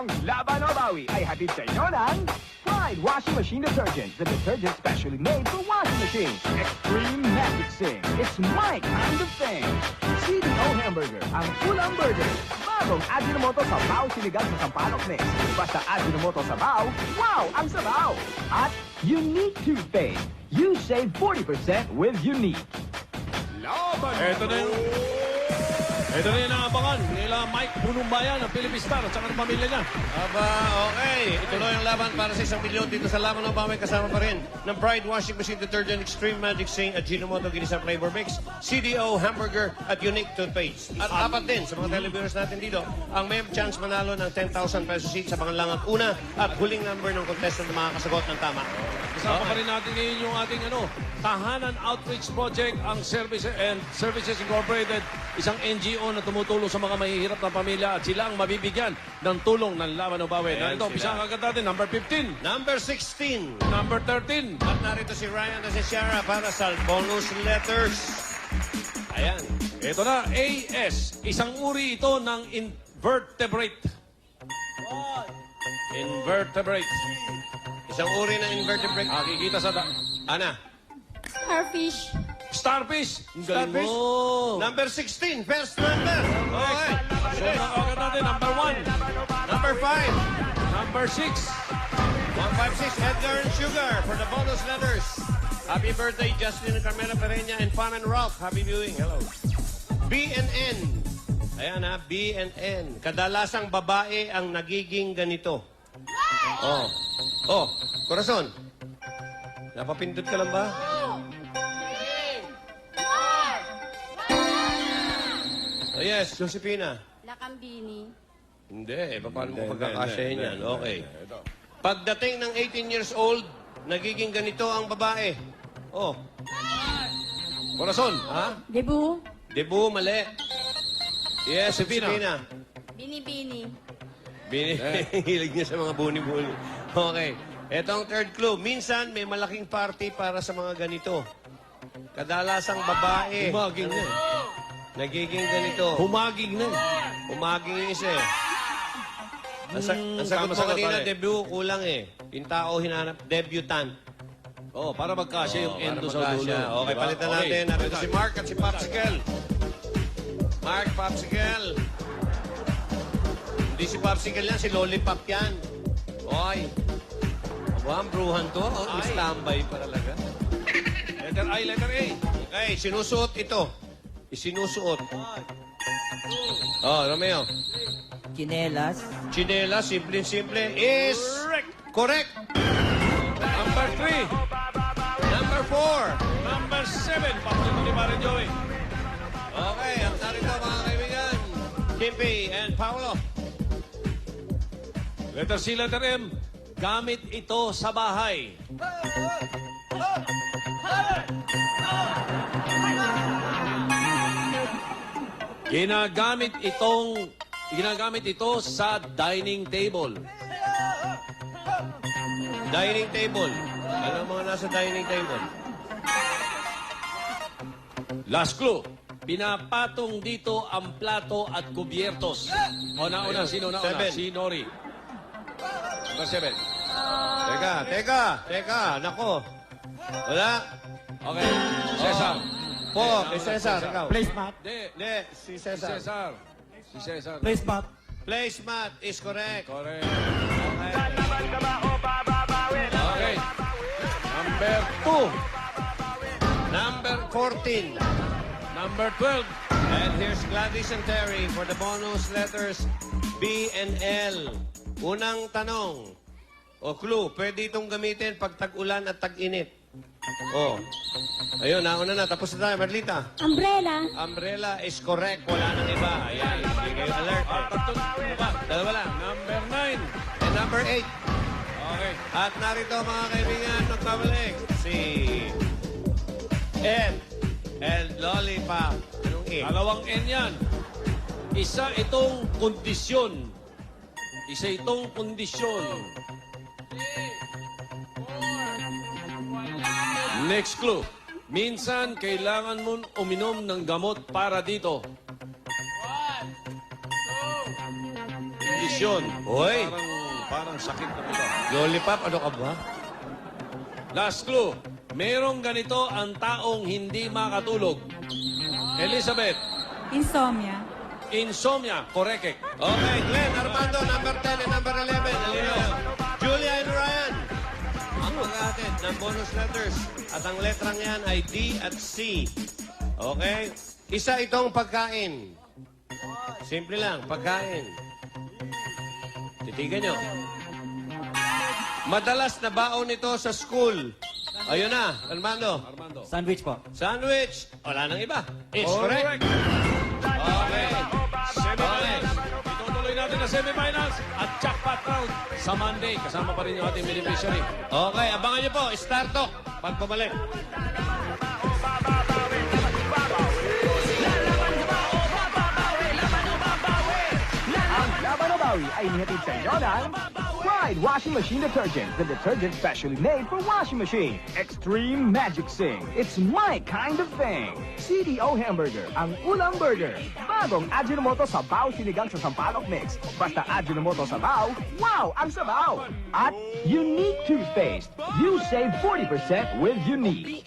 Ang Laban o Bawi ay hatid sa inyo ng Pride Washing Machine Detergent, the detergent specially made for washing machines. Extreme Magic Sing, it's my kind of thing. CDO Hamburger, ang ulam burger. Bagong Ajinomoto Sabaw sinigang sa sampalok mix. Basta Ajinomoto Sabaw, wow, ang sabaw! At Unique Toothpaste, you save 40% with Unique. Laban! Ito na yung naabangan nila Mike Bunumbayan ng Philippine Star at saka ng pamilya niya. Aba, okay. Ituloy ang laban para sa 1 milyon dito sa Laban o Bawi. Kasama pa rin ng Pride Washing Machine Detergent, Extreme Magic Sing at Ajinomoto Ginisang Flavor Mix, CDO Hamburger at Unique Toothpaste. At apat din sa mga televiewers natin dito ang may chance manalo ng 10,000 pesos each sa pangalangang una at huling number ng contestant na makakasagot ng tama. Kasama pa rin natin ngayon yung ating Tahanan Outreach Project, ang Services Incorporated, isang NGO na tumutulong sa mga mahihirap na pamilya at sila ang mabibigyan ng tulong ng Laban o Bawi. Ayan Narito, sila. umpisa ang agad natin, number 15, Number 16. number 13. At narito si Ryan at si Shara para sa bonus letters. Ayan. Ito na, AS. Isang uri ito ng invertebrate. Invertebrate. Isang uri ng invertebrate. Nakikita sa... Ana? Starfish. Starfish. Ang galing Starfish. mo. Number 16. First number. Okay. So, agad natin, number 1, Number 5. number 6, 156, Edgar and Sugar for the bonus letters. Happy birthday, Justin and Carmela Pereña and Fan and Ralph. Happy viewing. Hello. B and N. Ayan ha, B and N. Kadalasang babae ang nagiging ganito. Oh. Oh, Corazon. Napapindot ka lang ba? Oh, yes, Josefina. Lakambini. Hindi, paano mo pagkakasyahin yan? Okay. Ito. Pagdating ng 18 years old, nagiging ganito ang babae. Oh. Corazon. Ha? Debu. Debu, mali. Yes, Josefina. Josefina. Binibini. Hilig niya sa mga buni-buni. Okay. Ito ang third clue. Minsan, may malaking party para sa mga ganito. Kadalasang babae. Humaging na. Nagiging ganito. Humaging na. Umaging yung isa eh. Ang sagot tama mo sagot, kanina, pare. debut, kulang eh. Yung tao hinanap, debutant. Oh, para magkasya yung endo sa dulo. Okay, Diba? palitan Okay. natin. Narito si Mark at si Popsicle. Mark, Popsicle. Hindi si Popsicle yan, si Lollipop yan. Oy. Aba, ang bruhan to. Oh, may standby pa talaga. Letter I, letter A. Okay, sinusuot ito. Isinusuot. Oh, Romeo. Chinelas. Chinela, simple-simple, is... Correct. Number 3, Number 4. number 7. Papunta ni Mare Joey. Okay, at narito mga kaibigan. Kimpi and Paolo. Letter C, letter M. Gamit ito sa bahay. Ginagamit ito sa dining table. Dining table. Ano ang mga nasa dining table? Last clue. Pinapatong dito ang plato at kubyertos. Una, sino na una? Seven. Si Nori. Number 7. Teka. Nako. Wala. Okay. Cesar. Po, kay Cesar, ikaw. Placemat. Hindi, si Si Cesar. Cesar. Si Cesar. Placemat. Placemat is correct. Correct. Okay. Okay. Number 2. Number 14. Number 12. And here's Gladys and Terry for the bonus letters B and L. Unang tanong. O clue, pwede itong gamitin pag tag-ulan at tag-init. Oh. Ayun, nauna na. Tapos na tayo, Marlita. Umbrella. Umbrella is correct. Wala nang iba. Ayan. Hindi kayo alert. Dalawa lang. Number 9. And number 8. Okay. At narito mga kaibigan, magpabalik si Ed and Lollipop. Anong E? Dalawang N yan. Isa itong kondisyon. Next clue. Minsan, kailangan mong uminom ng gamot para dito. Desisyon. Hoy. Parang sakit na ito. Lollipop, ano ka ba? Last clue. Merong ganito ang taong hindi makatulog. Elizabeth. Insomnia. Insomnia. Correct. Okay, Glenn, Armando, number 10 and number 11. Alino. Julia and Ryan. Ang maghatid ng bonus letters. At ang letrang yan ay D at C. Okay? Isa itong pagkain. Simple lang, pagkain. Titigan nyo. Madalas na baon ito sa school. Ayun na, Armando. Armando. Sandwich po. Sandwich. Wala nang iba. It's correct. Okay. Semifinals. Itutuloy natin ang semifinals at jackpot round sa Monday. Kasama pa rin yung ating beneficiary. Okay, abangan nyo po. Star Talk. Pag pumalik. Ang Laban o Bawi ay inihatid sa inyo ng Pride Washing Machine Detergent, the detergent specially made for washing machine. Extreme Magic Sing, it's my kind of thing. CDO Hamburger, ang ulam burger. Bagong Ajinomoto Sabaw Sinigang sa Sampalok Mix. Basta Ajinomoto Sabaw, wow ang sabaw! At Unique Toothpaste, you save 40% with Unique.